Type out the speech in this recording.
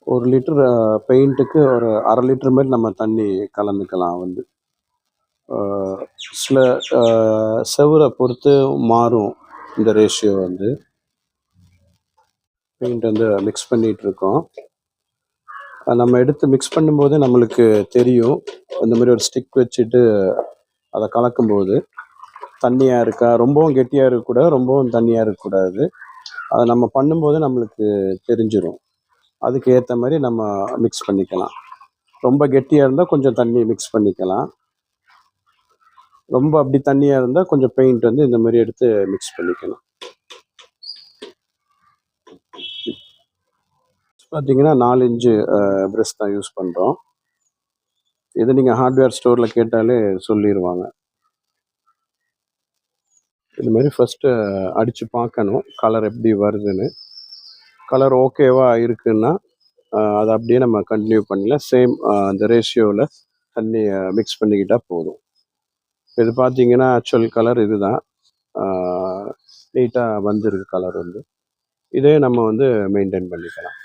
1 litre பெயிண்ட்டுக்கு ஒரு 1/2 litre மாரி நம்ம தண்ணி கலந்துக்கலாம் வந்து. அ சில செவுர பொறுத்து மாறும் இந்த ரேஷியோ வந்து. பெயிண்ட் வந்து மிக்ஸ் பண்ணிகிட்ருக்கோம். நம்ம எடுத்து மிக்ஸ் பண்ணும்போது நம்மளுக்கு தெரியும். இந்த மாரி ஒரு ஸ்டிக் வச்சுட்டு அத கலக்கும்போது, தண்ணியா இருக்கா, ரொம்பவும் கெட்டியா இருக்கக்கூடாது, ரொம்பவும் தண்ணியா இருக்கக்கூடாது. அத நம்ம பண்ணும்போது நம்மளுக்கு தெரிஞ்சிரும். அதுக்கு ஏத்த மாரி நம்ம மிக்ஸ் பண்ணிக்கலாம். ரொம்ப கெட்டியா இருந்தா கொஞ்சம் தண்ணி மிக்ஸ் பண்ணிக்கலாம். ரொம்ப அப்படி தண்ணியா இருந்தா கொஞ்சம் பெயிண்ட் வந்து இந்த மாரி எடுத்து மிக்ஸ் பண்ணிக்கலாம். பார்த்தீங்கன்னா 4 இன்ச்சு பிரஷ் தான் யூஸ் பண்றோம். இது நீங்க ஹார்ட்வேர் ஸ்டோர்ல கேட்டாலே சொல்லிருவாங்க. இந்த மாரி ஃபர்ஸ்ட்டு அடிச்சு பார்க்கணும். கலர் எப்படி வருதுன்னு. கலர் ஓகேவா இருக்குன்னா, அத அப்படியே நம்ம கன்டின்யூ பண்ணலாம். சேம் அந்த ரேஷியோல தண்ணிய மிக்ஸ் பண்ணிக்கிட்டா போதும். இது பார்த்தீங்கன்னா, ஆக்சுவல் கலர் இதுதான். ஆ நீட்டா வந்திருக்கு கலர் வந்து. இதே நம்ம வந்து மெயின்டெயின் பண்ணிக்கலாம்.